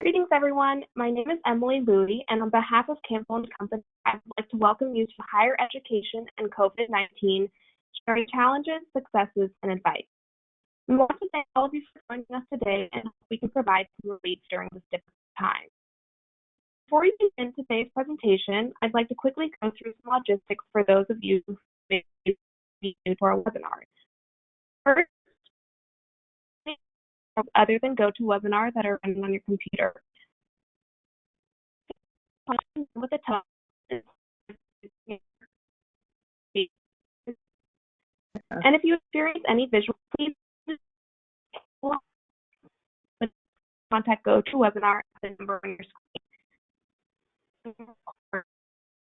Greetings, everyone. My name is Emily Louie, and on behalf of Campbell Company, I would like to welcome you to higher education and COVID-19, sharing challenges, successes, and advice. We want to thank all of you for joining us today and hope we can provide some relief during this difficult time. Before we begin today's presentation, I'd like to quickly go through some logistics for those of you who may be new to our webinar. First, other than GoToWebinar that are running on your computer. With a touch. And if you experience any visual, please contact GoToWebinar at the number on your screen.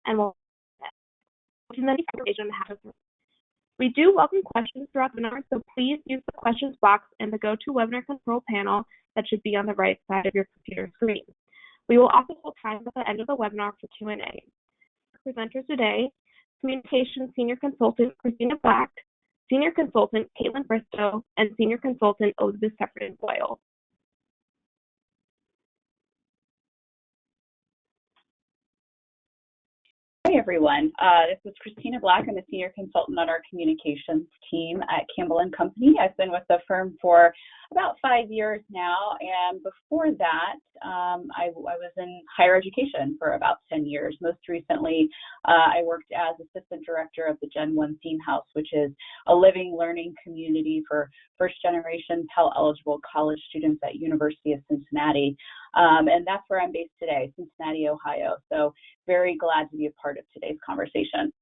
And we'll We do welcome questions throughout the webinar, so please use the questions box in the GoToWebinar control panel that should be on the right side of your computer screen. We will also hold time at the end of the webinar for Q&A. Presenters today, Communications Senior Consultant Christina Black, Senior Consultant Caitlin Bristow, and Senior Consultant Elizabeth Suffredin Boyle. Hi, everyone. This is Christina Black. I'm a senior consultant on our communications team at Campbell Company. I've been with the firm for about 5 years now, and before that, I was in higher education for about 10 years. Most recently, I worked as assistant director of the Gen 1 Theme House, which is a living learning community for first-generation Pell-eligible college students at University of Cincinnati, and that's where I'm based today, Cincinnati, Ohio. So very glad to be a part of today's conversation.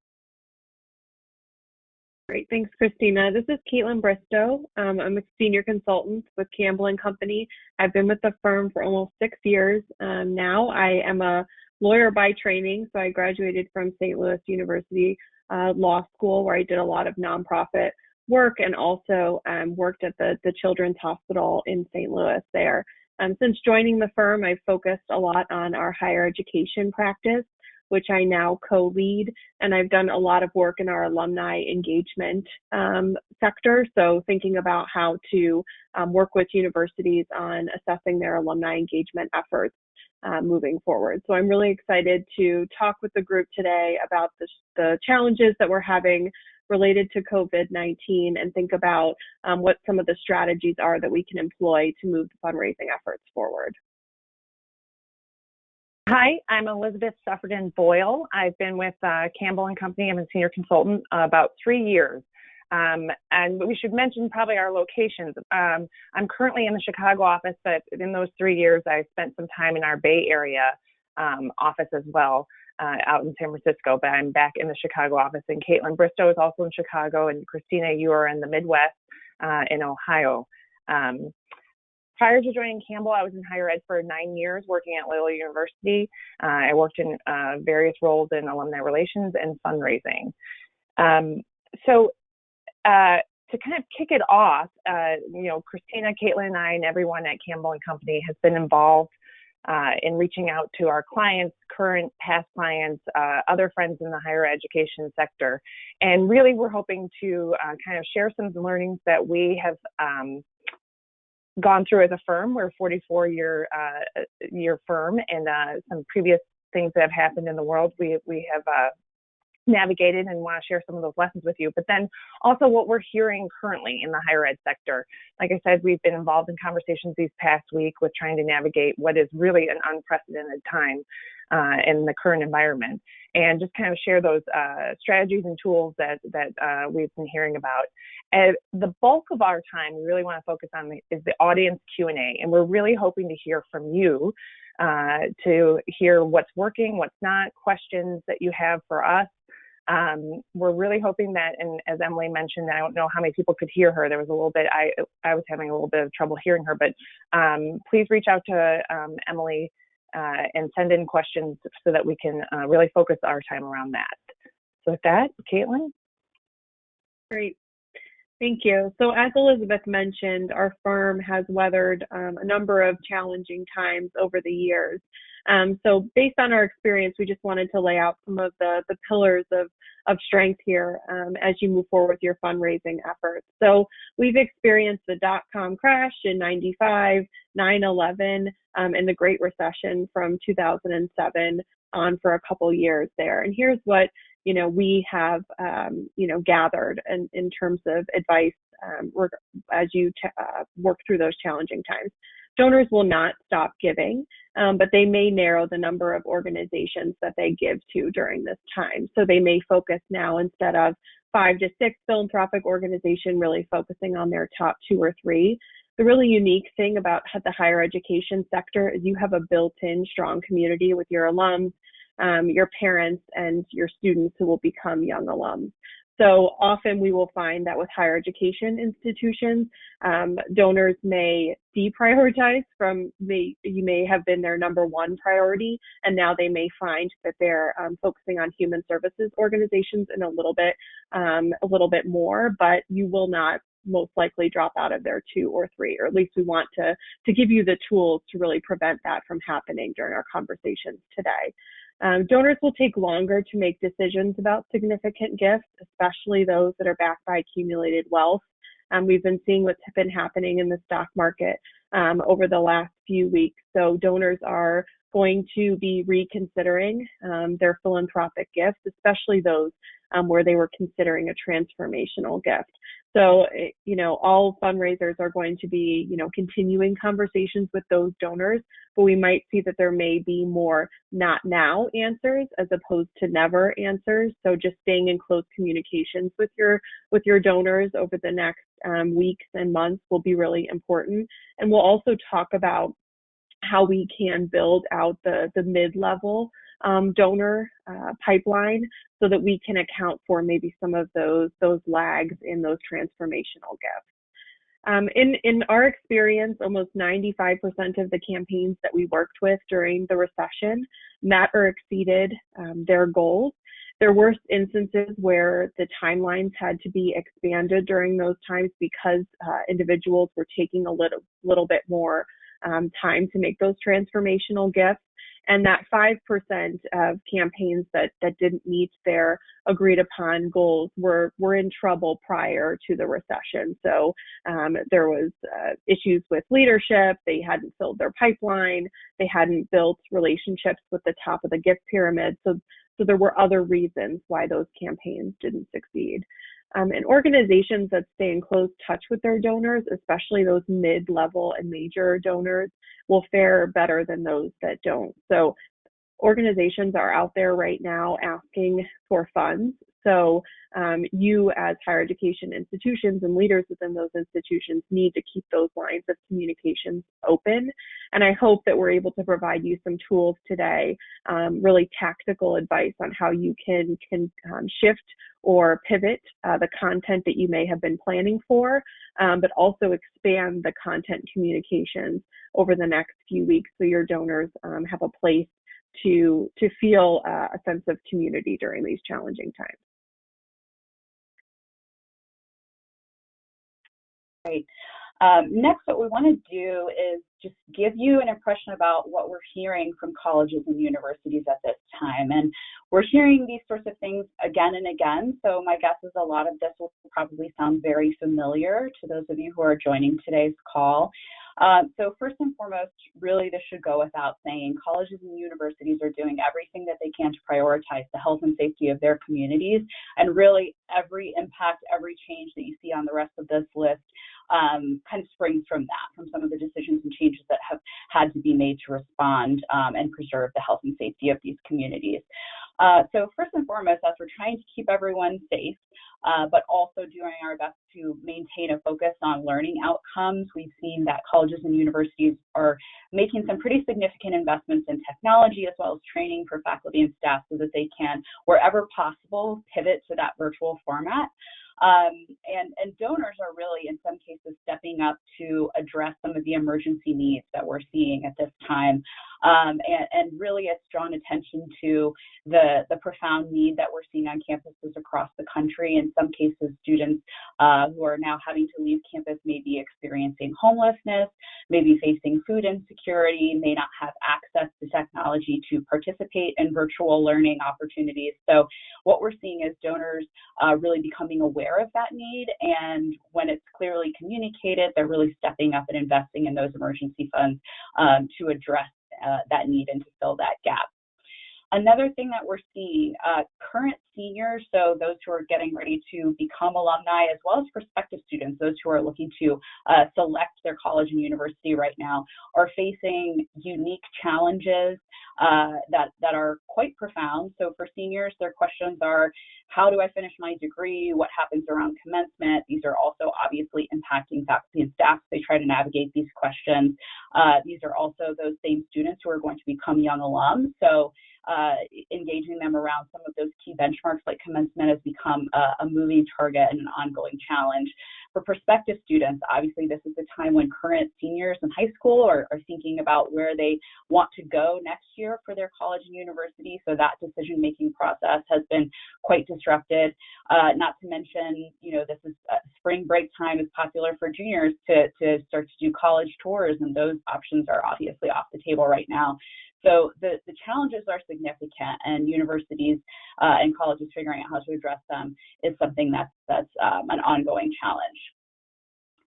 Great, thanks, Christina. This is Caitlin Bristow. I'm a senior consultant with Campbell Company. I've been with the firm for almost 6 years now. I am a lawyer by training, so I graduated from St. Louis University Law School, where I did a lot of nonprofit work and also worked at the Children's Hospital in St. Louis there. Since joining the firm, I've focused a lot on our higher education practice, which I now co-lead, and I've done a lot of work in our alumni engagement sector, so thinking about how to work with universities on assessing their alumni engagement efforts moving forward. So I'm really excited to talk with the group today about the challenges that we're having related to COVID-19 and think about what some of the strategies are that we can employ to move the fundraising efforts forward. Hi, I'm Elizabeth Suffredin Boyle. I've been with Campbell Company. I'm a senior consultant about 3 years. And we should mention probably our locations. I'm currently in the Chicago office, but in those 3 years, I spent some time in our Bay Area office as well, out in San Francisco, but I'm back in the Chicago office. And Caitlin Bristow is also in Chicago, and Christina, you are in the Midwest in Ohio. Prior to joining Campbell, I was in higher ed for 9 years working at Loyola University. I worked in various roles in alumni relations and fundraising. To kind of kick it off, Christina, Caitlin, and I, and everyone at Campbell Company has been involved in reaching out to our clients, current, past clients, other friends in the higher education sector. And really, we're hoping to kind of share some of the learnings that we have gone through as a firm. We're a 44-year firm, and some previous things that have happened in the world we have navigated and want to share some of those lessons with you. But then also what we're hearing currently in the higher ed sector. Like I said, we've been involved in conversations these past week with trying to navigate what is really an unprecedented time in the current environment, and just kind of share those strategies and tools that we've been hearing about. And the bulk of our time we really want to focus on is the audience Q&A, and we're really hoping to hear from you to hear what's working, what's not, questions that you have for us. We're really hoping that, and as Emily mentioned, I don't know how many people could hear her. There was a little bit, I was having a little bit of trouble hearing her, but please reach out to Emily and send in questions so that we can really focus our time around that. So with that, Caitlin? Great. Thank you. So as Elizabeth mentioned, our firm has weathered a number of challenging times over the years. So based on our experience, we just wanted to lay out some of the pillars of strength here as you move forward with your fundraising efforts. So we've experienced the dot-com crash in 95, 9/11, and the Great Recession from 2007 on for a couple years there. And here's what we have, gathered in terms of advice as you work through those challenging times. Donors will not stop giving, but they may narrow the number of organizations that they give to during this time. So they may focus now, instead of 5 to 6 philanthropic organizations, really focusing on their top 2 or 3. The really unique thing about the higher education sector is you have a built-in strong community with your alums, your parents, and your students who will become young alums. So often we will find that with higher education institutions, donors may deprioritize you may have been their number 1 priority, and now they may find that they're focusing on human services organizations in a little bit more, but you will not most likely drop out of their 2 or 3, or at least we want to give you the tools to really prevent that from happening during our conversations today. Donors will take longer to make decisions about significant gifts, especially those that are backed by accumulated wealth. We've been seeing what's been happening in the stock market over the last few weeks. So donors are going to be reconsidering their philanthropic gifts, especially those where they were considering a transformational gift. So, all fundraisers are going to be, continuing conversations with those donors, but we might see that there may be more not now answers as opposed to never answers. So just staying in close communications with your donors over the next weeks and months will be really important. And we'll also talk about how we can build out the mid-level donor pipeline so that we can account for maybe some of those lags in those transformational gifts. In our experience, almost 95% of the campaigns that we worked with during the recession met or exceeded their goals. There were instances where the timelines had to be expanded during those times because individuals were taking a little bit more time to make those transformational gifts. And that 5% of campaigns that didn't meet their agreed upon goals were in trouble prior to the recession. So there was issues with leadership. They hadn't filled their pipeline. They hadn't built relationships with the top of the gift pyramid. So there were other reasons why those campaigns didn't succeed. And organizations that stay in close touch with their donors, especially those mid-level and major donors, will fare better than those that don't. So organizations are out there right now asking for funds. So you as higher education institutions and leaders within those institutions need to keep those lines of communications open. And I hope that we're able to provide you some tools today, really tactical advice on how you can shift or pivot the content that you may have been planning for, but also expand the content communications over the next few weeks so your donors have a place to feel a sense of community during these challenging times. Great. Next, what we want to do is just give you an impression about what we're hearing from colleges and universities at this time. And we're hearing these sorts of things again and again. So my guess is a lot of this will probably sound very familiar to those of you who are joining today's call. So first and foremost, really this should go without saying, colleges and universities are doing everything that they can to prioritize the health and safety of their communities. And really every impact, every change that you see on the rest of this list kind of springs from that, from some of the decisions and changes that have had to be made to respond and preserve the health and safety of these communities. So first and foremost, as we're trying to keep everyone safe, but also doing our best to maintain a focus on learning outcomes, we've seen that colleges and universities are making some pretty significant investments in technology as well as training for faculty and staff so that they can, wherever possible, pivot to that virtual format. And donors are really, in some cases, stepping up to address some of the emergency needs that we're seeing at this time. and really it's drawn attention to the profound need that we're seeing on campuses across the country. In some cases, students who are now having to leave campus may be experiencing homelessness, may be facing food insecurity, may not have access to technology to participate in virtual learning opportunities. So what we're seeing is donors really becoming aware of that need, and when it's clearly communicated, they're really stepping up and investing in those emergency funds to address that need and to fill that gap. Another thing that we're seeing, current seniors, so those who are getting ready to become alumni, as well as prospective students, those who are looking to select their college and university right now, are facing unique challenges that are quite profound. So for seniors, their questions are, how do I finish my degree? What happens around commencement? These are also obviously impacting faculty and staff. They try to navigate these questions. These are also those same students who are going to become young alums. So engaging them around some of those key benchmarks like commencement has become a moving target and an ongoing challenge. For prospective students, obviously this is the time when current seniors in high school are thinking about where they want to go next year for their college and university, so that decision-making process has been quite disrupted. Not to mention, this is spring break time is popular for juniors to start to do college tours, and those options are obviously off the table right now. So the challenges are significant, and universities and colleges figuring out how to address them is something that's an ongoing challenge.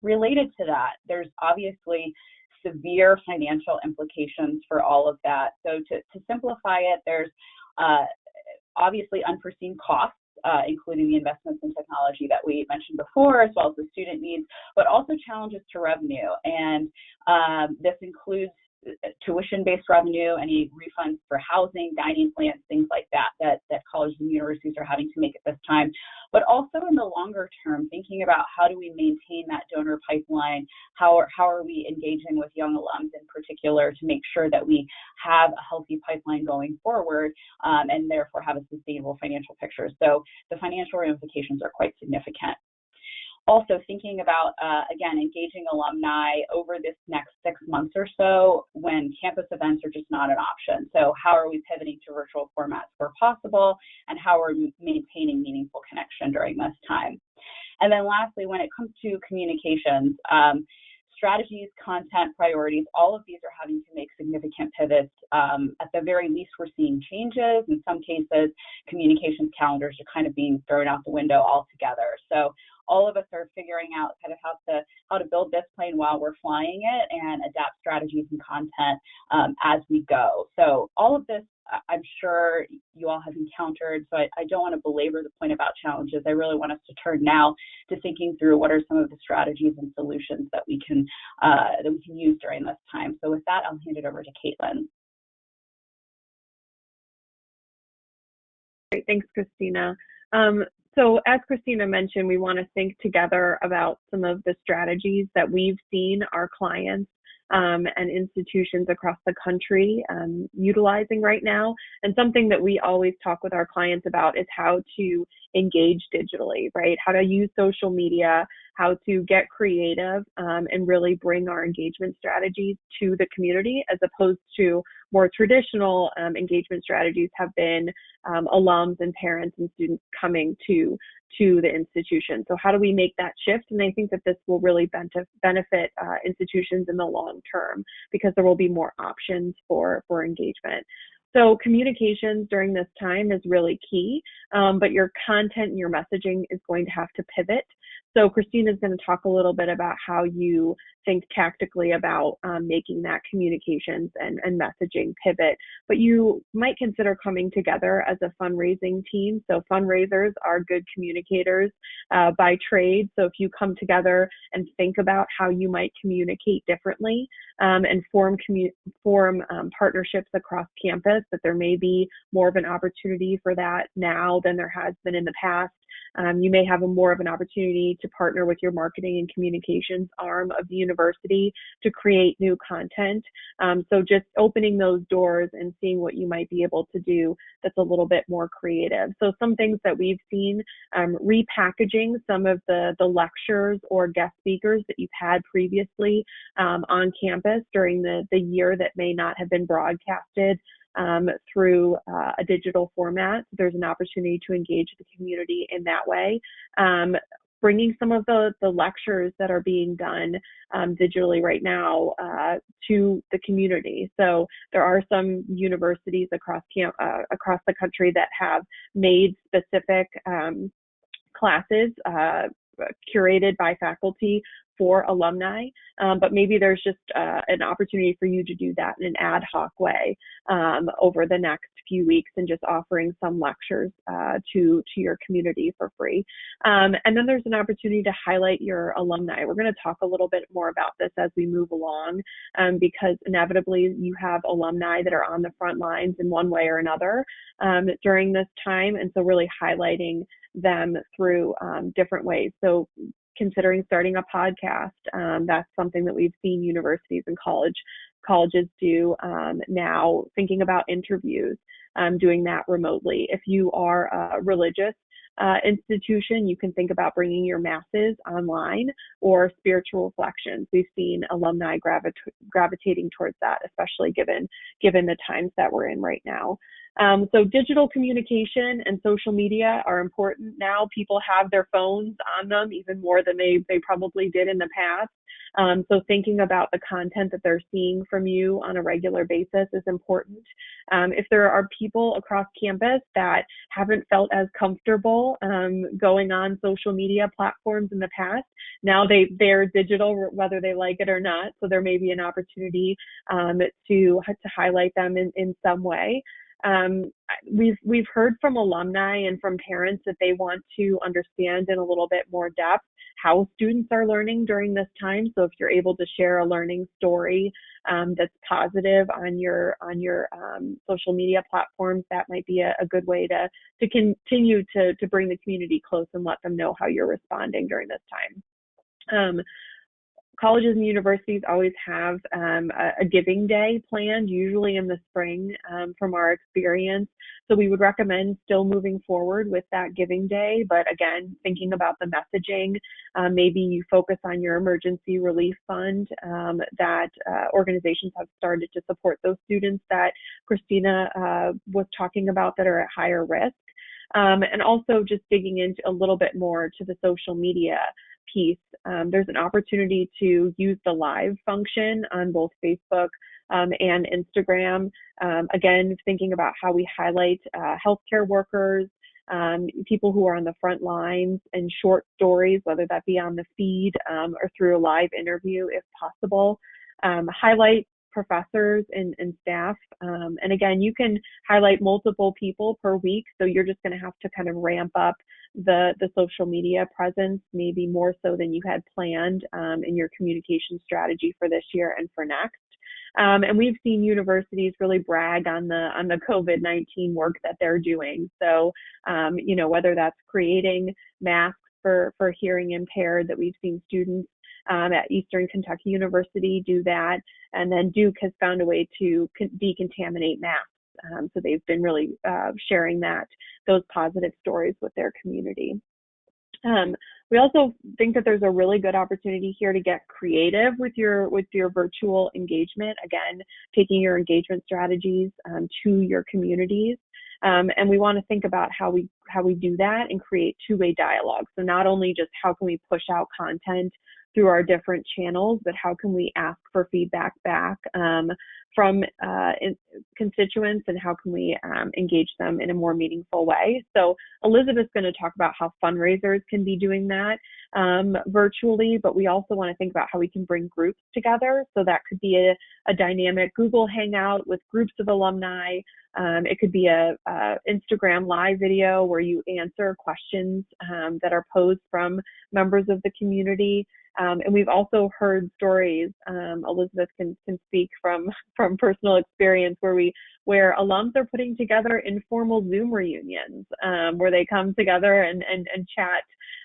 Related to that, there's obviously severe financial implications for all of that. So to simplify it, there's obviously unforeseen costs, including the investments in technology that we mentioned before, as well as the student needs, but also challenges to revenue. And this includes tuition-based revenue, any refunds for housing, dining plans, things like that colleges and universities are having to make at this time. But also in the longer term, thinking about how do we maintain that donor pipeline, how are we engaging with young alums in particular to make sure that we have a healthy pipeline going forward, and therefore have a sustainable financial picture. So the financial ramifications are quite significant. Also thinking about, again, engaging alumni over this next 6 months or so when campus events are just not an option. So how are we pivoting to virtual formats where possible, and how are we maintaining meaningful connection during this time? And then lastly, when it comes to communications, strategies, content, priorities, all of these are having to make significant pivots. At the very least, we're seeing changes. In some cases, communications calendars are kind of being thrown out the window altogether. So all of us are figuring out kind of how to build this plane while we're flying it and adapt strategies and content as we go. So all of this, I'm sure you all have encountered, so I don't want to belabor the point about challenges. I really want us to turn now to thinking through what are some of the strategies and solutions that we can use during this time. So with that, I'll hand it over to Caitlin. Great, thanks, Christina. So as Christina mentioned, we want to think together about some of the strategies that we've seen our clients and institutions across the country utilizing right now. And something that we always talk with our clients about is how to engage digitally, right? How to use social media, how to get creative and really bring our engagement strategies to the community, as opposed to more traditional engagement strategies have been alums and parents and students coming to the institution. So how do we make that shift? And I think that this will really benefit institutions in the long term, because there will be more options for engagement. So communications during this time is really key, but your content and your messaging is going to have to pivot. So Christina is going to talk a little bit about how you think tactically about making that communications and messaging pivot, but you might consider coming together as a fundraising team. So fundraisers are good communicators by trade. So if you come together and think about how you might communicate differently and form partnerships across campus, that there may be more of an opportunity for that now than there has been in the past. You may have more of an opportunity to partner with your marketing and communications arm of the university to create new content. So just opening those doors and seeing what you might be able to do that's a little bit more creative. So some things that we've seen, repackaging some of the lectures or guest speakers that you've had previously on campus during the year that may not have been broadcasted through a digital format. There's an opportunity to engage the community in that way. Bringing some of the lectures that are being done digitally right now to the community. So there are some universities across the country that have made specific classes curated by faculty for alumni, but maybe there's just an opportunity for you to do that in an ad hoc way over the next few weeks and just offering some lectures to your community for free. And then there's an opportunity to highlight your alumni. We're going to talk a little bit more about this as we move along because inevitably you have alumni that are on the front lines in one way or another during this time, and so really highlighting them through different ways. So considering starting a podcast, that's something that we've seen universities and colleges do now, thinking about interviews, doing that remotely. If you are a religious institution, you can think about bringing your masses online or spiritual reflections. We've seen alumni gravitating towards that, especially given the times that we're in right now. So digital communication and social media are important now. People have their phones on them even more than they probably did in the past. So thinking about the content that they're seeing from you on a regular basis is important. If there are people across campus that haven't felt as comfortable going on social media platforms in the past, now they're digital whether they like it or not. So there may be an opportunity to highlight them in some way. We've heard from alumni and from parents that they want to understand in a little bit more depth how students are learning during this time. So if you're able to share a learning story that's positive on your social media platforms, that might be a good way to continue to bring the community close and let them know how you're responding during this time. Colleges and universities always have a giving day planned, usually in the spring from our experience. So we would recommend still moving forward with that giving day, but again, thinking about the messaging, maybe you focus on your emergency relief fund that organizations have started to support those students that Christina was talking about that are at higher risk. And also just digging into a little bit more to the social media piece. There's an opportunity to use the live function on both Facebook and Instagram. Again, thinking about how we highlight healthcare workers, people who are on the front lines, and short stories, whether that be on the feed or through a live interview if possible. Highlight professors and staff. And again, you can highlight multiple people per week, so you're just going to have to kind of ramp up the social media presence, maybe more so than you had planned in your communication strategy for this year and for next. And we've seen universities really brag on the COVID-19 work that they're doing. So, whether that's creating masks for hearing impaired, that we've seen students at Eastern Kentucky University do that, and then Duke has found a way to decontaminate masks. So they've been really sharing those positive stories with their community. We also think that there's a really good opportunity here to get creative with your virtual engagement. Again, taking your engagement strategies to your communities. And we want to think about how we do that and create two-way dialogue. So not only just how can we push out content through our different channels, but how can we ask for feedback back from constituents, and how can we engage them in a more meaningful way. So Elizabeth's going to talk about how fundraisers can be doing that virtually, but we also want to think about how we can bring groups together. So that could be a dynamic Google Hangout with groups of alumni. It could be a Instagram live video where you answer questions that are posed from members of the community. And we've also heard stories, Elizabeth can speak from personal experience, where alums are putting together informal Zoom reunions, where they come together and chat,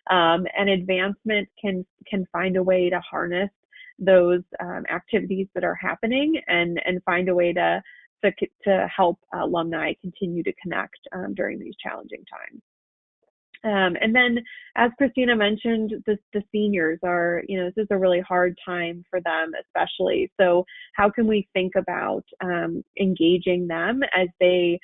and advancement can find a way to harness those activities that are happening and find a way to help alumni continue to connect during these challenging times. And then, as Christina mentioned, the seniors are, this is a really hard time for them, especially. So how can we think about engaging them as they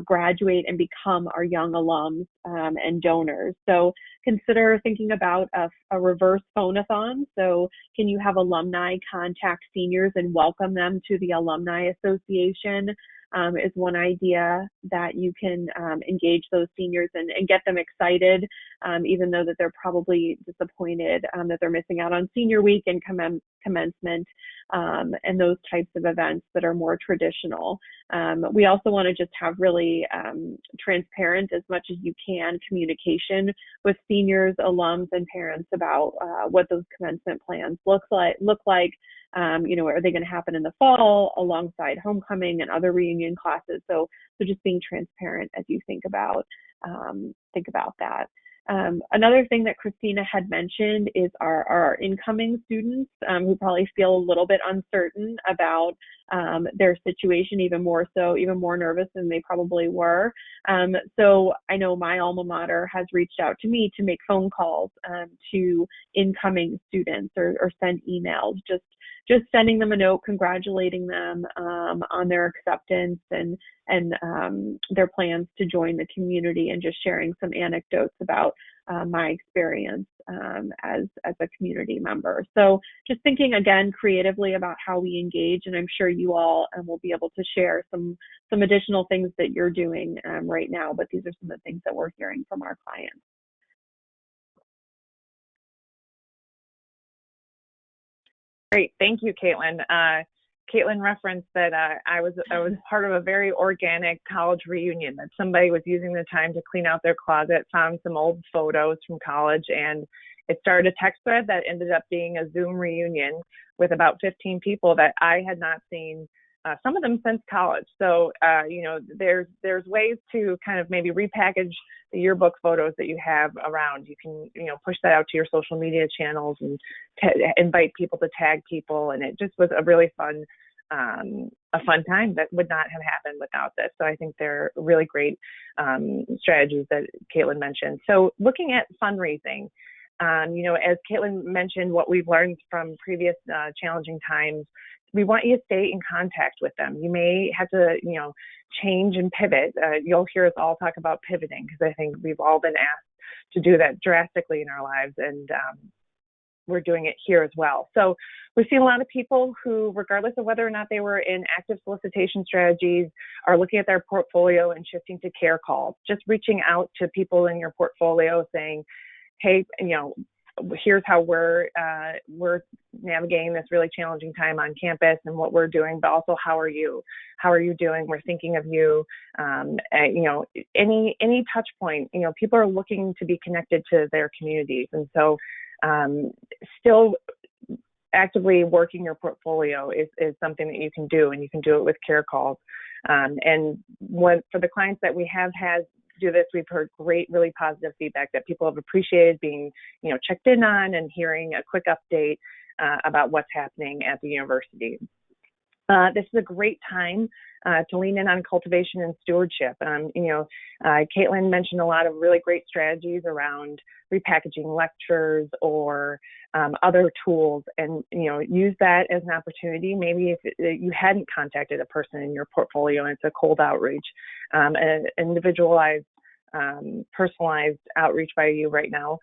graduate and become our young alums and donors? So consider thinking about a reverse phone-a-thon. So can you have alumni contact seniors and welcome them to the Alumni Association? Is one idea that you can engage those seniors and get them excited, even though that they're probably disappointed that they're missing out on senior week and commencement and those types of events that are more traditional. We also want to just have really transparent, as much as you can, communication with seniors, alums, and parents about what those commencement plans look like. Are they going to happen in the fall alongside homecoming and other reunion classes? So just being transparent as you think about that. Another thing that Christina had mentioned is our incoming students who probably feel a little bit uncertain about their situation, even more nervous than they probably were. So I know my alma mater has reached out to me to make phone calls to incoming students or send emails, just sending them a note, congratulating them on their acceptance and their plans to join the community, and just sharing some anecdotes about my experience as a community member. So just thinking again creatively about how we engage, and I'm sure you all will be able to share some additional things that you're doing right now, but these are some of the things that we're hearing from our clients. Great, thank you, Caitlin. Caitlin referenced that I was part of a very organic college reunion, that somebody was using the time to clean out their closet, found some old photos from college, and it started a text thread that ended up being a Zoom reunion with about 15 people that I had not seen, some of them since college. So, there's ways to kind of maybe repackage the yearbook photos that you have around. You can, push that out to your social media channels and invite people to tag people. And it just was a really fun time that would not have happened without this. So I think they're really great strategies that Caitlin mentioned. So looking at fundraising, as Caitlin mentioned, what we've learned from previous challenging times, we want you to stay in contact with them. You may have to, change and pivot. You'll hear us all talk about pivoting, because I think we've all been asked to do that drastically in our lives, and we're doing it here as well. So we've seen a lot of people who, regardless of whether or not they were in active solicitation strategies, are looking at their portfolio and shifting to care calls, just reaching out to people in your portfolio saying, hey, here's how we're navigating this really challenging time on campus and what we're doing, but also how are you doing? We're thinking of you. Any touch point, people are looking to be connected to their communities. And so still actively working your portfolio is something that you can do, and you can do it with care calls. And for the clients that we have had do this, we've heard great, really positive feedback that people have appreciated being, checked in on and hearing a quick update about what's happening at the university. This is a great time to lean in on cultivation and stewardship. Caitlin mentioned a lot of really great strategies around repackaging lectures or other tools, and use that as an opportunity. Maybe if you hadn't contacted a person in your portfolio and it's a cold outreach, an individualized, personalized outreach by you right now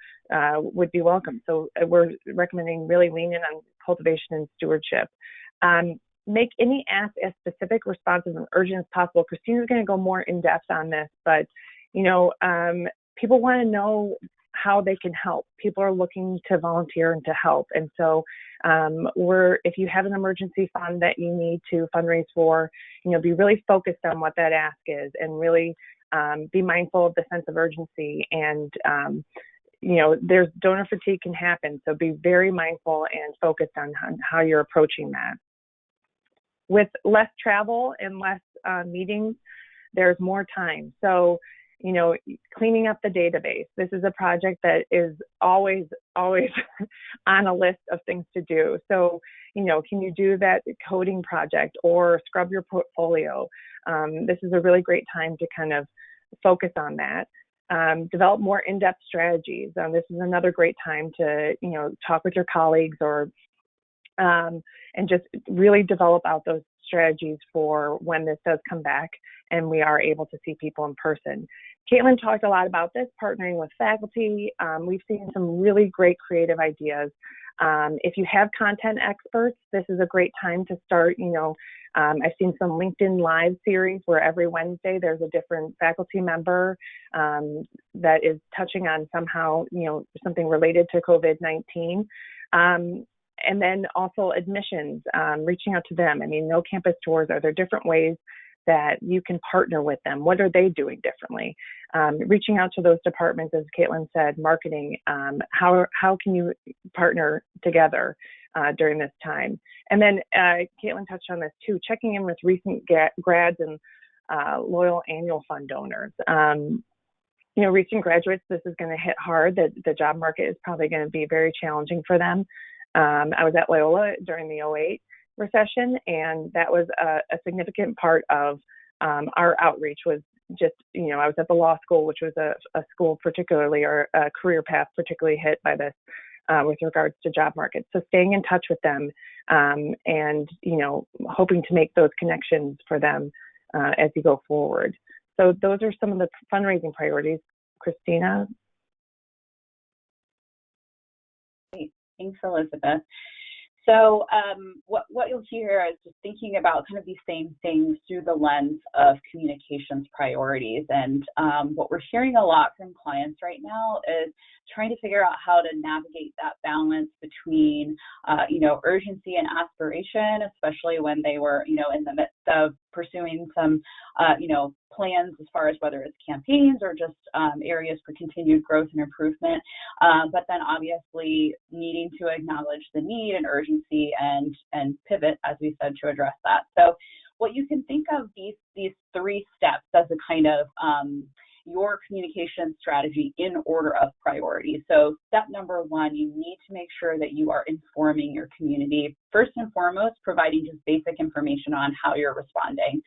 would be welcome. So we're recommending really lean in on cultivation and stewardship. Make any ask as specific, responsive, and urgent as possible. Christina's going to go more in depth on this, but people want to know how they can help. People are looking to volunteer and to help. And so if you have an emergency fund that you need to fundraise for, be really focused on what that ask is, and really be mindful of the sense of urgency, and there's donor fatigue can happen. So be very mindful and focused on how you're approaching that. With less travel and less meetings, there's more time. So, cleaning up the database. This is a project that is always on a list of things to do. So, can you do that coding project or scrub your portfolio? This is a really great time to kind of focus on that. Develop more in-depth strategies. This is another great time to, talk with your colleagues and just really develop out those strategies for when this does come back and we are able to see people in person. Caitlin talked a lot about this, partnering with faculty. We've seen some really great creative ideas. If you have content experts, this is a great time to start. I've seen some LinkedIn Live series where every Wednesday there's a different faculty member that is touching on somehow, something related to COVID-19. And then also admissions, reaching out to them. No campus tours. Are there different ways that you can partner with them? What are they doing differently? Reaching out to those departments, as Caitlin said, marketing, how can you partner together during this time? And then Caitlin touched on this too, checking in with recent grads and loyal annual fund donors. Recent graduates, this is going to hit hard. The job market is probably going to be very challenging for them. I was at Loyola during the 2008 recession, and that was a significant part of our outreach was just, I was at the law school, which was a school particularly, or a career path particularly hit by this with regards to job market. So staying in touch with them and, hoping to make those connections for them as you go forward. So those are some of the fundraising priorities. Christina? Thanks, Elizabeth. So what you'll hear is just thinking about kind of these same things through the lens of communications priorities. And what we're hearing a lot from clients right now is trying to figure out how to navigate that balance between, urgency and aspiration, especially when they were, in the midst of pursuing some, plans as far as whether it's campaigns or just areas for continued growth and improvement. But then obviously needing to acknowledge the need and urgency and pivot, as we said, to address that. So what you can think of these three steps as a kind of your communication strategy in order of priority. So step number one, you need to make sure that you are informing your community. First and foremost, providing just basic information on how you're responding,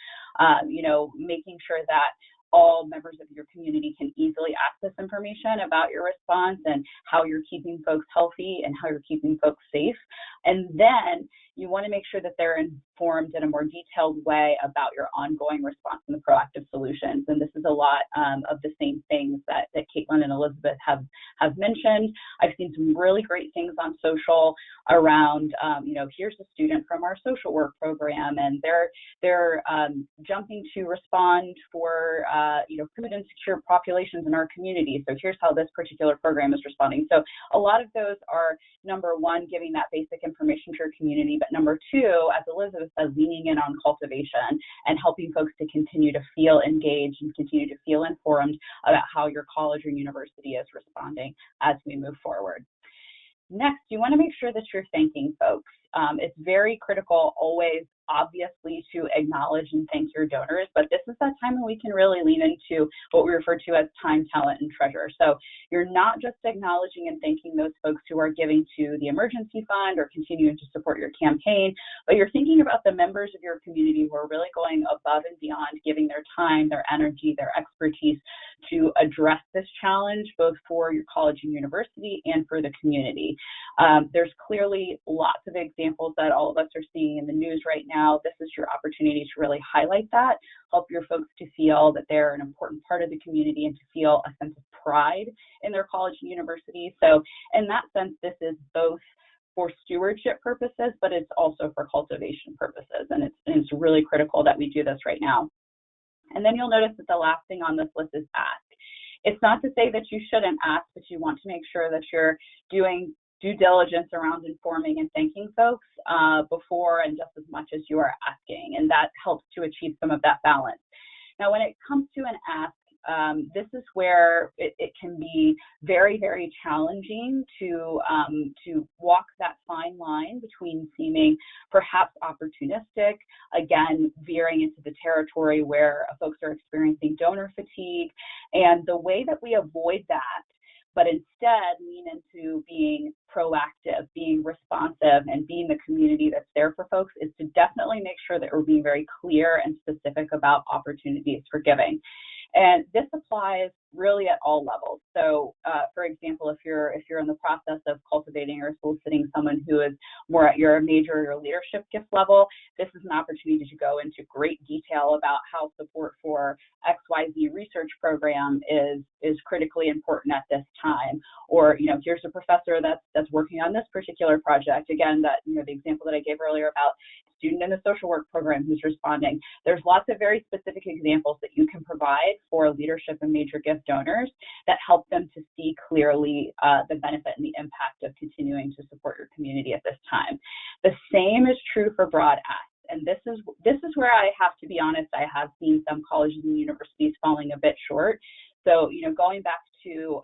making sure that all members of your community can easily access information about your response and how you're keeping folks healthy and how you're keeping folks safe. And then you want to make sure that they're informed in a more detailed way about your ongoing response and the proactive solutions. And this is a lot of the same things that Caitlin and Elizabeth have mentioned. I've seen some really great things on social around, here's a student from our social work program, and they're jumping to respond for food insecure populations in our community. So here's how this particular program is responding. So a lot of those are, number one, giving that basic information to your community, but number two, as Elizabeth said, leaning in on cultivation and helping folks to continue to feel engaged and continue to feel informed about how your college or university is responding as we move forward. Next, you want to make sure that you're thanking folks. It's very critical always, obviously, to acknowledge and thank your donors, but this is that time when we can really lean into what we refer to as time, talent, and treasure. So you're not just acknowledging and thanking those folks who are giving to the emergency fund or continuing to support your campaign, but you're thinking about the members of your community who are really going above and beyond, giving their time, their energy, their expertise to address this challenge, both for your college and university and for the community. There's clearly lots of examples that all of us are seeing in the news right now. This is your opportunity to really highlight that, help your folks to feel that they're an important part of the community and to feel a sense of pride in their college and university. So in that sense, this is both for stewardship purposes, but it's also for cultivation purposes. And it's really critical that we do this right now. And then you'll notice that the last thing on this list is ask. It's not to say that you shouldn't ask, but you want to make sure that you're doing due diligence around informing and thanking folks before and just as much as you are asking, and that helps to achieve some of that balance. Now, when it comes to an ask, this is where it can be very, very challenging to walk that fine line between seeming perhaps opportunistic, again, veering into the territory where folks are experiencing donor fatigue. And the way that we avoid that, but instead lean into being proactive, being responsive, and being the community that's there for folks, is to definitely make sure that we're being very clear and specific about opportunities for giving. And this applies really at all levels. So, for example, if you're in the process of cultivating or soliciting someone who is more at your major or leadership gift level, this is an opportunity to go into great detail about how support for XYZ research program is critically important at this time. Or, here's a professor that's working on this particular project. Again, the example that I gave earlier about student in the social work program who's responding. There's lots of very specific examples that you can provide for leadership and major gift donors that help them to see clearly the benefit and the impact of continuing to support your community at this time. The same is true for broad asks. And this is where I have to be honest, I have seen some colleges and universities falling a bit short. So, going back to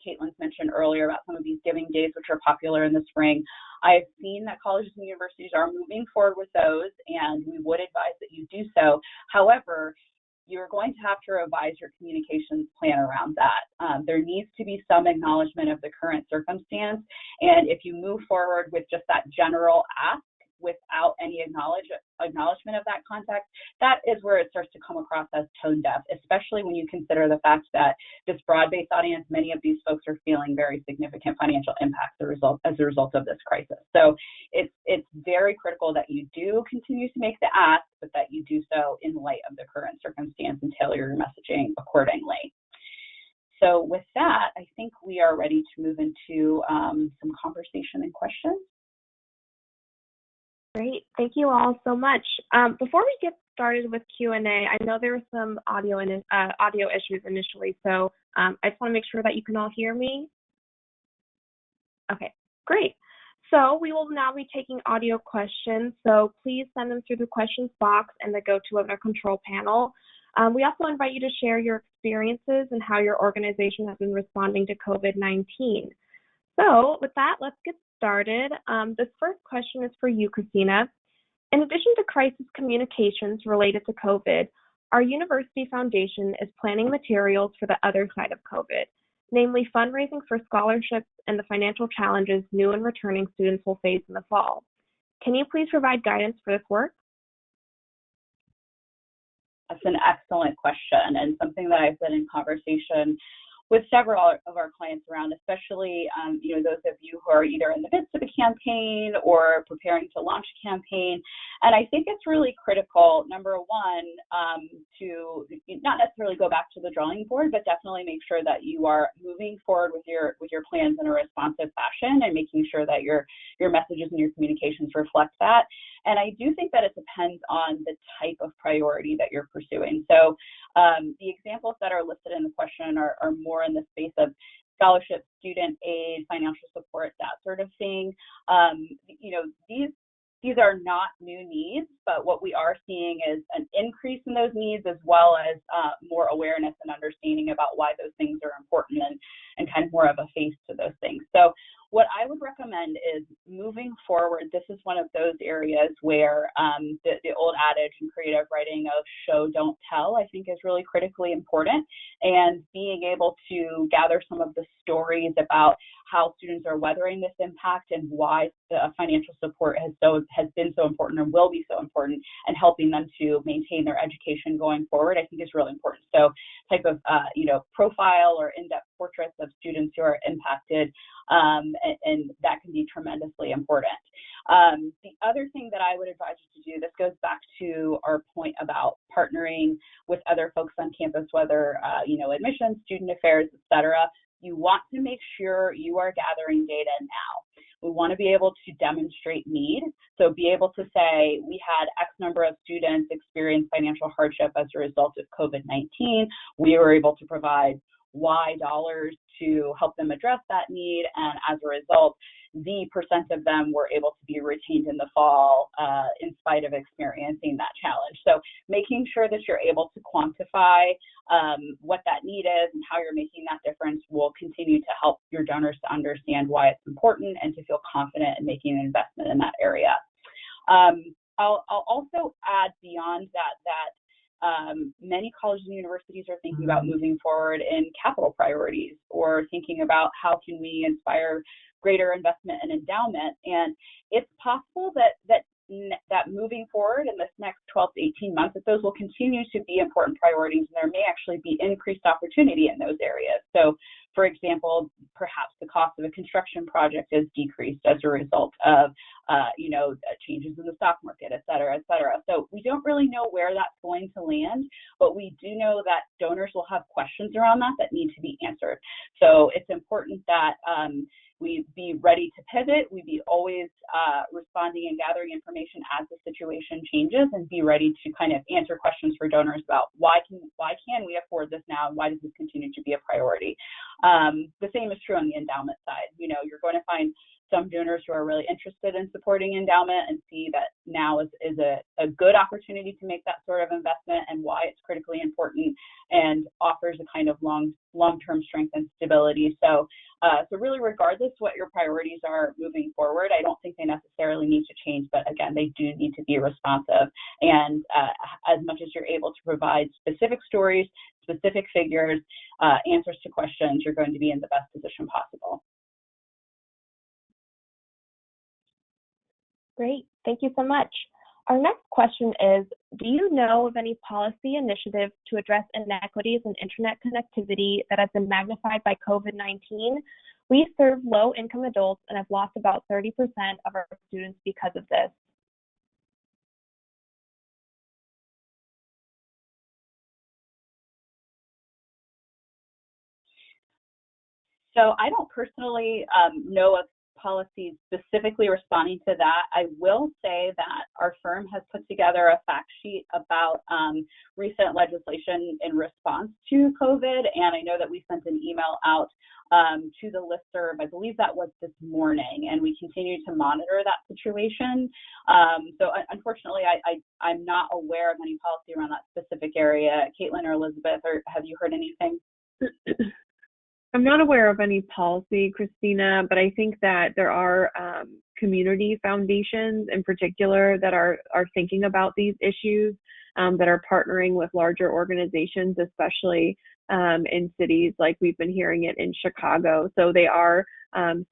Caitlin's mention earlier about some of these giving days, which are popular in the spring, I've seen that colleges and universities are moving forward with those, and we would advise that you do so. However, you're going to have to revise your communications plan around that. There needs to be some acknowledgement of the current circumstance, and if you move forward with just that general ask without any acknowledgement of that context, that is where it starts to come across as tone deaf, especially when you consider the fact that this broad-based audience, many of these folks are feeling very significant financial impacts as a result of this crisis. So it's very critical that you do continue to make the ask, but that you do so in light of the current circumstance and tailor your messaging accordingly. So with that, I think we are ready to move into some conversation and questions. Great. Thank you all so much. Before we get started with Q&A, I know there were some audio issues initially, so I just want to make sure that you can all hear me. Okay, great. So we will now be taking audio questions, so please send them through the questions box and the GoToWebinar control panel. We also invite you to share your experiences and how your organization has been responding to COVID-19. So with that, let's get started. This first question is for you, Christina. In addition to crisis communications related to COVID, our university foundation is planning materials for the other side of COVID, namely fundraising for scholarships and the financial challenges new and returning students will face in the fall. Can you please provide guidance for this work? That's an excellent question, and something that I've been in conversation with several of our clients around, especially those of you who are either in the midst of a campaign or preparing to launch a campaign. And I think it's really critical, number one, to not necessarily go back to the drawing board, but definitely make sure that you are moving forward with your plans in a responsive fashion and making sure that your messages and your communications reflect that. And I do think that it depends on the type of priority that you're pursuing. So the examples that are listed in the question are more in the space of scholarship, student aid, financial support, that sort of thing. These are not new needs, but what we are seeing is an increase in those needs, as well as more awareness and understanding about why those things are important and kind of more of a face to those things. So what I would recommend is moving forward, this is one of those areas where the old adage in creative writing of show, don't tell, I think is really critically important. And being able to gather some of the stories about how students are weathering this impact and why the financial support has been so important and will be so important, and helping them to maintain their education going forward, I think is really important. So type of profile or in-depth portraits of students who are impacted, and that can be tremendously important. The other thing that I would advise you to do, this goes back to our point about partnering with other folks on campus, whether admissions, student affairs, etc. You want to make sure you are gathering data now. We want to be able to demonstrate need. So be able to say, we had X number of students experience financial hardship as a result of COVID-19. We were able to provide Y dollars to help them address that need. And as a result, the percent of them were able to be retained in the fall in spite of experiencing that challenge. So making sure that you're able to quantify what that need is and how you're making that difference will continue to help your donors to understand why it's important and to feel confident in making an investment in that area. I'll also add beyond that many colleges and universities are thinking about moving forward in capital priorities, or thinking about how can we inspire greater investment and endowment. And it's possible that moving forward in this next 12 to 18 months, that those will continue to be important priorities, and there may actually be increased opportunity in those areas. So, for example, perhaps the cost of a construction project is decreased as a result of, changes in the stock market, et cetera, et cetera. So we don't really know where that's going to land, but we do know that donors will have questions around that need to be answered. So it's important that we be ready to pivot. We be always responding and gathering information as the situation changes, and be ready to kind of answer questions for donors about why can we afford this now, and why does this continue to be a priority. The same is true on the endowment side. You're going to find some donors who are really interested in supporting endowment and see that now is a good opportunity to make that sort of investment, and why it's critically important and offers a kind of long-term strength and stability. So really, regardless what your priorities are moving forward, I don't think they necessarily need to change, but again, they do need to be responsive. And as much as you're able to provide specific stories, specific figures, answers to questions, you're going to be in the best position possible. Great, thank you so much. Our next question is, do you know of any policy initiatives to address inequities in internet connectivity that have been magnified by COVID-19? We serve low-income adults and have lost about 30% of our students because of this. So I don't personally know of policies specifically responding to that. I will say that our firm has put together a fact sheet about recent legislation in response to COVID, and I know that we sent an email out to the listserv. I believe that was this morning, and we continue to monitor that situation. So unfortunately, I'm not aware of any policy around that specific area. Caitlin or Elizabeth, or have you heard anything? I'm not aware of any policy, Christina, but I think that there are community foundations in particular that are thinking about these issues, that are partnering with larger organizations, especially in cities like we've been hearing it in Chicago. So they are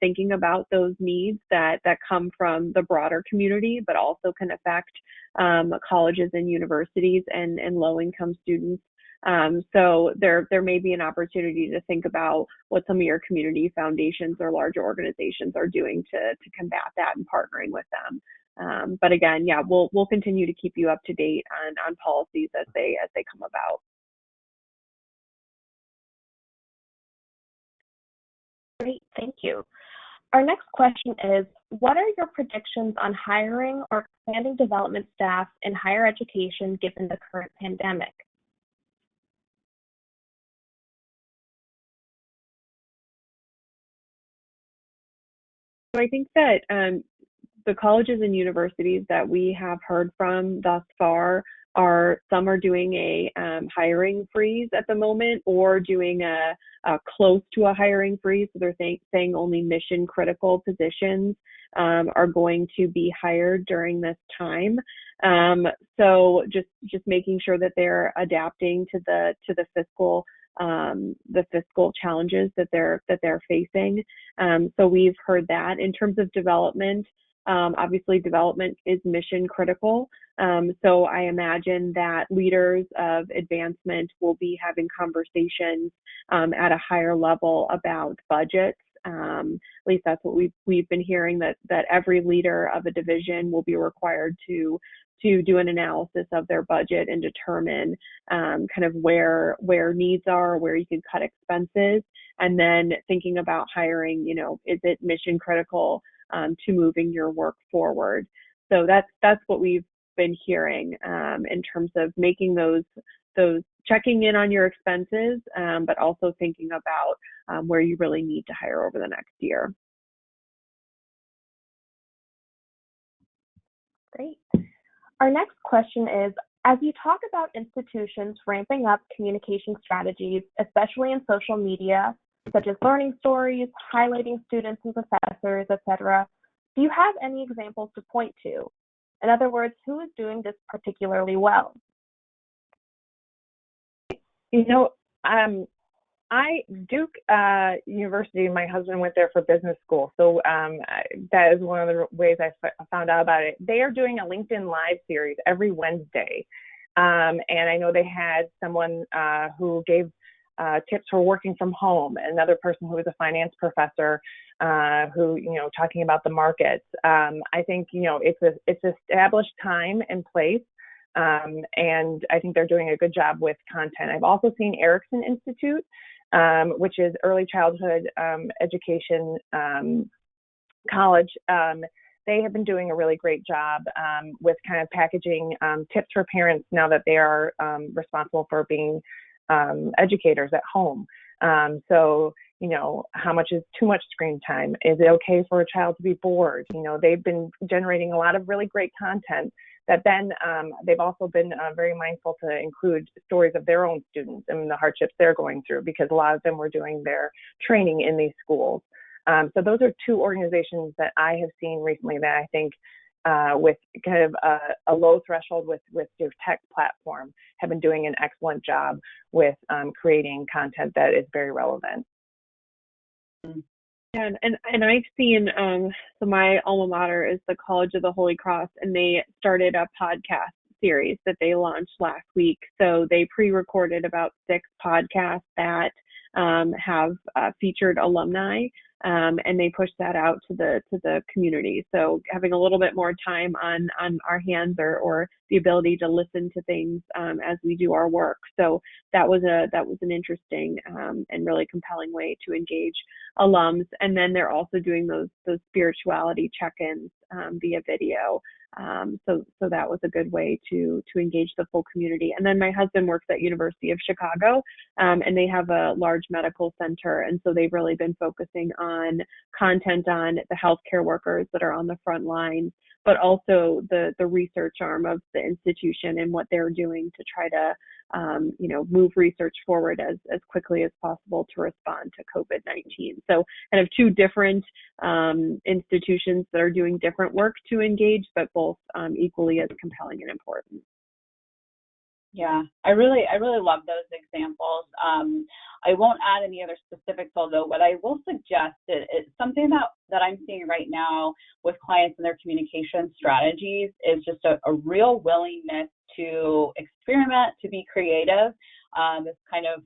thinking about those needs that come from the broader community, but also can affect colleges and universities and low-income students. So there may be an opportunity to think about what some of your community foundations or larger organizations are doing to combat that and partnering with them. But again, yeah, we'll continue to keep you up to date on policies as they come about. Great, thank you. Our next question is, what are your predictions on hiring or expanding development staff in higher education given the current pandemic? So I think that the colleges and universities that we have heard from thus far some are doing a hiring freeze at the moment, or doing a close to a hiring freeze. So they're saying only mission critical positions are going to be hired during this time. So just making sure that they're adapting to the fiscal challenges that they're facing. So we've heard that. In terms of development, obviously development is mission critical. So I imagine that leaders of advancement will be having conversations at a higher level about budgets. At least that's what we've been hearing, that every leader of a division will be required to do an analysis of their budget and determine kind of where needs are, where you can cut expenses, and then thinking about hiring, is it mission critical to moving your work forward? So that's what we've been hearing in terms of making those checking in on your expenses, but also thinking about where you really need to hire over the next year. Great. Our next question is, as you talk about institutions ramping up communication strategies, especially in social media, such as learning stories, highlighting students and professors, etc., do you have any examples to point to? In other words, who is doing this particularly well? Duke University, my husband went there for business school. So that is one of the ways I found out about it. They are doing a LinkedIn Live series every Wednesday. And I know they had someone who gave tips for working from home, another person who was a finance professor who, talking about the markets. I think, it's established time and place. And I think they're doing a good job with content. I've also seen Erickson Institute, which is early childhood education college. They have been doing a really great job with kind of packaging tips for parents now that they are responsible for being educators at home. So, how much is too much screen time? Is it okay for a child to be bored? They've been generating a lot of really great content that then they've also been very mindful to include stories of their own students and the hardships they're going through, because a lot of them were doing their training in these schools. So those are two organizations that I have seen recently that I think with kind of a low threshold with their tech platform have been doing an excellent job with creating content that is very relevant. And I've seen, so my alma mater is the College of the Holy Cross, and they started a podcast series that they launched last week. So they pre-recorded about 6 podcasts that have featured alumni, and they pushed that out to the community. So having a little bit more time on our hands or the ability to listen to things as we do our work. So that was an interesting and really compelling way to engage alums. And then they're also doing those spirituality check-ins via video. So that was a good way to engage the full community. And then my husband works at University of Chicago, and they have a large medical center. And so they've really been focusing on content on the healthcare workers that are on the front lines, but also the research arm of the institution and what they're doing to try to move research forward as quickly as possible to respond to COVID-19. So kind of two different institutions that are doing different work to engage, but both equally as compelling and important. Yeah, I really love those examples. I won't add any other specifics, although what I will suggest is something that I'm seeing right now with clients and their communication strategies is just a real willingness to experiment, to be creative. This kind of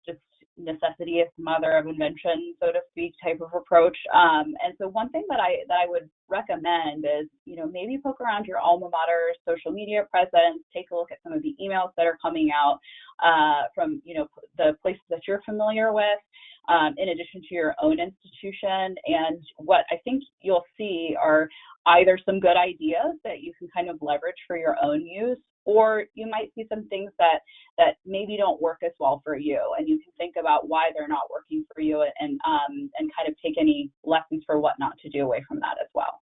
just necessity is the mother of invention, so to speak, type of approach. And so one thing that I would recommend is, maybe poke around your alma mater's social media presence, take a look at some of the emails that are coming out from, the places that you're familiar with, in addition to your own institution. And what I think you'll see are either some good ideas that you can kind of leverage for your own use, or you might see some things that maybe don't work as well for you, and you can think about why they're not working for you and kind of take any lessons for what not to do away from that as well.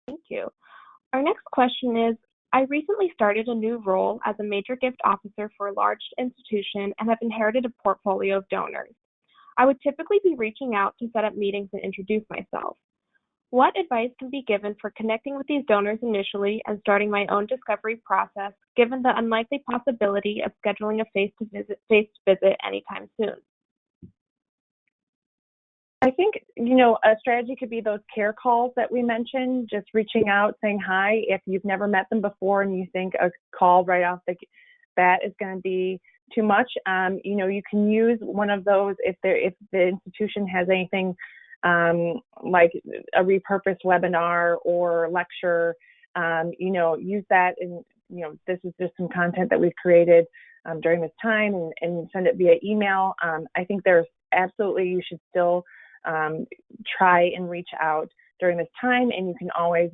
Thank you. Our next question is, I recently started a new role as a major gift officer for a large institution and have inherited a portfolio of donors. I would typically be reaching out to set up meetings and introduce myself. What advice can be given for connecting with these donors initially and starting my own discovery process, given the unlikely possibility of scheduling a face-to-visit anytime soon? I think, a strategy could be those care calls that we mentioned, just reaching out, saying hi. If you've never met them before and you think a call right off the bat is going to be too much, you can use one of those if the institution has anything like a repurposed webinar or lecture, use that. And, this is just some content that we've created during this time and send it via email. I think there's absolutely, you should still try and reach out during this time. And you can always,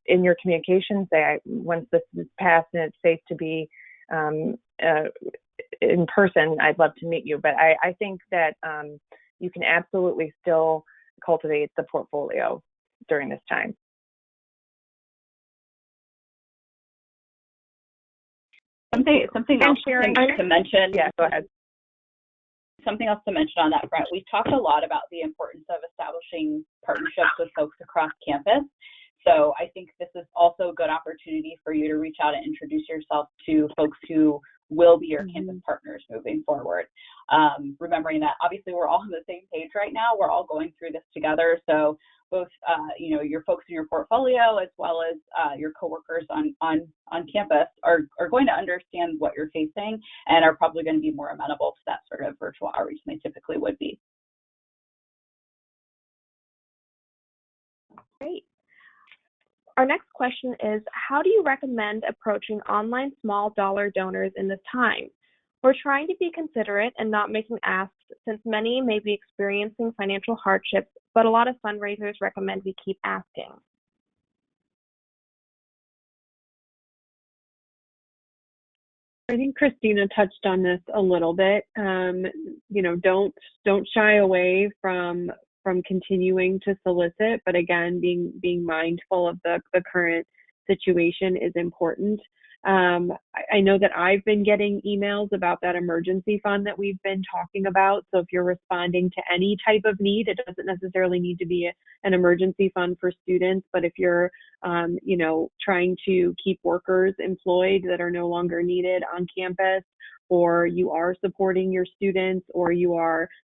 in your communication, say, once this is passed and it's safe to be in person, I'd love to meet you. But I think that you can absolutely still cultivate the portfolio. during this time. Something else to mention. Yeah, go ahead. Something else to mention on that front. We've talked a lot about the importance of establishing partnerships with folks across campus. So I think this is also a good opportunity for you to reach out and introduce yourself to folks who will be your campus partners moving forward. Remembering that obviously we're all on the same page right now. We're all going through this together. So both, your folks in your portfolio as well as your coworkers on campus are going to understand what you're facing and are probably going to be more amenable to that sort of virtual outreach than they typically would be. Great. Our next question is, how do you recommend approaching online small dollar donors in this time? We're trying to be considerate and not making asks since many may be experiencing financial hardships, but a lot of fundraisers recommend we keep asking. I think Christina touched on this a little bit. Don't shy away from continuing to solicit, but again, being mindful of the current situation is important. I know that I've been getting emails about that emergency fund that we've been talking about. So if you're responding to any type of need, it doesn't necessarily need to be an emergency fund for students, but if you're, trying to keep workers employed that are no longer needed on campus, or you are supporting your students, or you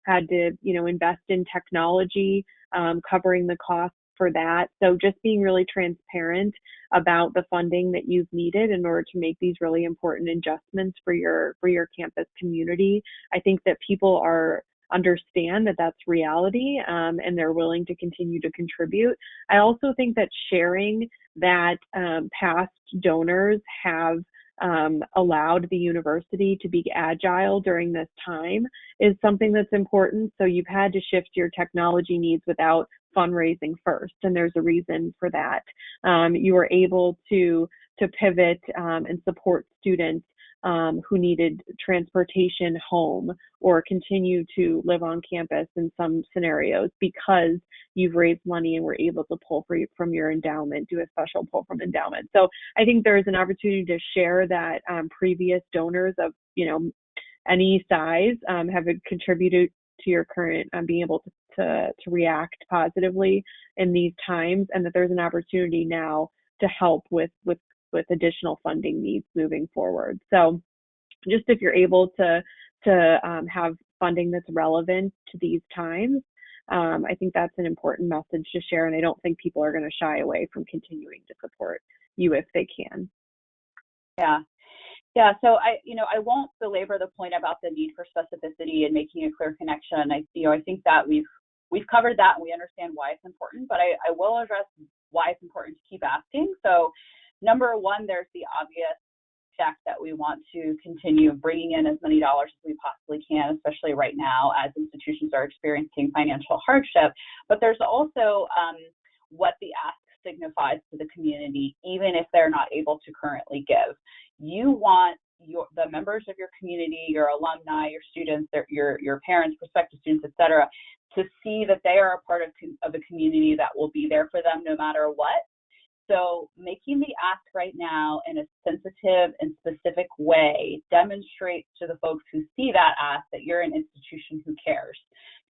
had to, invest in technology, covering the costs for that. So just being really transparent about the funding that you've needed in order to make these really important adjustments for your campus community. I think that people understand that that's reality, and they're willing to continue to contribute. I also think that sharing that past donors have allowed the university to be agile during this time is something that's important. So you've had to shift your technology needs without fundraising first, and there's a reason for that. You were able to pivot and support students who needed transportation home or continue to live on campus in some scenarios because you've raised money and were able to pull from your endowment, do a special pull from endowment. So I think there's an opportunity to share that previous donors of any size have contributed to your current being able to react positively in these times, and that there's an opportunity now to help with additional funding needs moving forward. So just if you're able to have funding that's relevant to these times, I think that's an important message to share, and I don't think people are going to shy away from continuing to support you if they can. Yeah, so I won't belabor the point about the need for specificity and making a clear connection. I think that we've covered that and we understand why it's important, but I will address why it's important to keep asking. So number one, there's the obvious fact that we want to continue bringing in as many dollars as we possibly can, especially right now as institutions are experiencing financial hardship. But there's also what the ask signifies to the community, even if they're not able to currently give. You want the members of your community, your alumni, your students, your parents, prospective students, et cetera, to see that they are a part of a community that will be there for them no matter what. So making the ask right now in a sensitive and specific way demonstrates to the folks who see that ask that you're an institution who cares.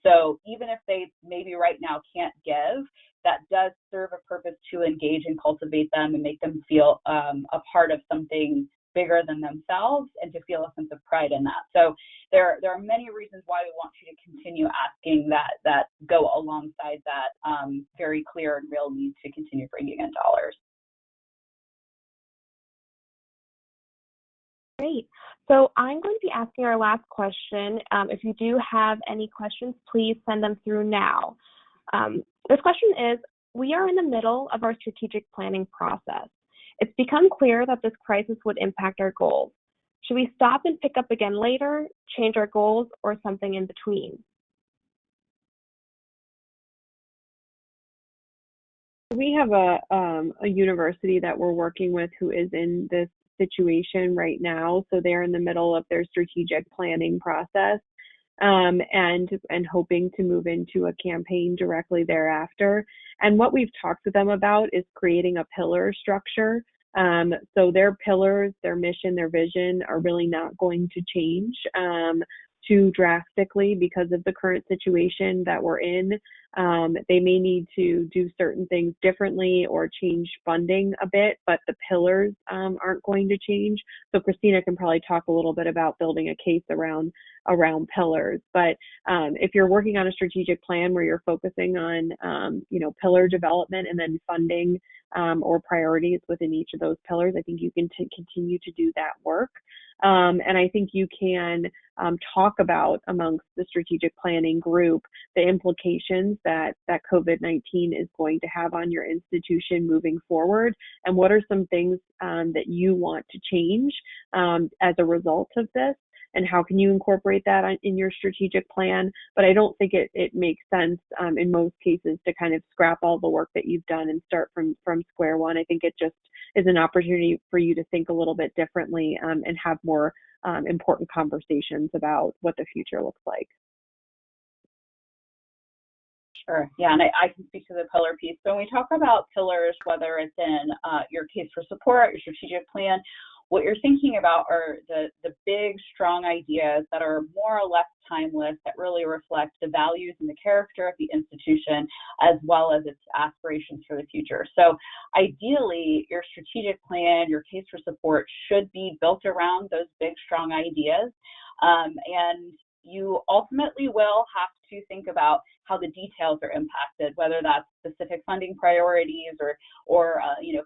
So even if they maybe right now can't give, that does serve a purpose to engage and cultivate them and make them feel a part of something bigger than themselves and to feel a sense of pride in that. So there are many reasons why we want you to continue asking that go alongside that very clear and real need to continue bringing in dollars. Great. So I'm going to be asking our last question. If you do have any questions, please send them through now. This question is, we are in the middle of our strategic planning process. It's become clear that this crisis would impact our goals. Should we stop and pick up again later, change our goals, or something in between? We have a university that we're working with who is in this situation right now. So they're in the middle of their strategic planning process. and hoping to move into a campaign directly thereafter. And what we've talked to them about is creating a pillar structure. So their pillars, their mission, their vision are really not going to change too drastically because of the current situation that we're in. They may need to do certain things differently or change funding a bit, but the pillars aren't going to change. So Christina can probably talk a little bit about building a case around pillars. But if you're working on a strategic plan where you're focusing on pillar development and then funding or priorities within each of those pillars, I think you can continue to do that work. And I think you can talk about amongst the strategic planning group the implications that COVID-19 is going to have on your institution moving forward, and what are some things that you want to change as a result of this, and how can you incorporate that in your strategic plan. But I don't think it makes sense in most cases to kind of scrap all the work that you've done and start from square one. I think it just is an opportunity for you to think a little bit differently and have more important conversations about what the future looks like. Sure. Yeah, and I can speak to the pillar piece. So when we talk about pillars, whether it's in your case for support, your strategic plan, what you're thinking about are the big, strong ideas that are more or less timeless, that really reflect the values and the character of the institution, as well as its aspirations for the future. So ideally, your strategic plan, your case for support should be built around those big, strong ideas. And you ultimately will have to think about how the details are impacted, whether that's specific funding priorities or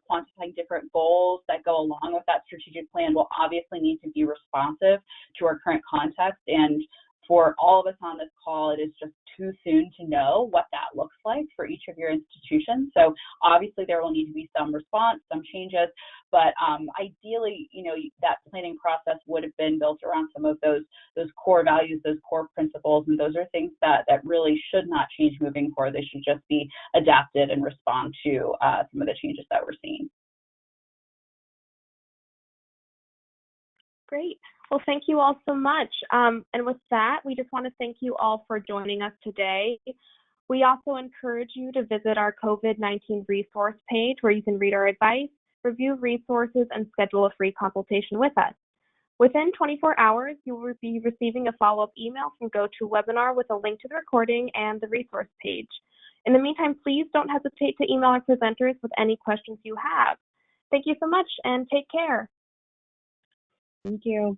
quantifying different goals that go along with that strategic plan will obviously need to be responsive to our current context. And for all of us on this call, it is just too soon to know what that looks like for each of your institutions. So obviously there will need to be some response, some changes, but ideally, that planning process would have been built around some of those core values, those core principles, and those are things that really should not change moving forward. They should just be adapted and respond to some of the changes that we're seeing. Great. Well, thank you all so much. And with that, we just want to thank you all for joining us today. We also encourage you to visit our COVID-19 resource page where you can read our advice, review resources, and schedule a free consultation with us. Within 24 hours, you will be receiving a follow-up email from GoToWebinar with a link to the recording and the resource page. In the meantime, please don't hesitate to email our presenters with any questions you have. Thank you so much and take care. Thank you.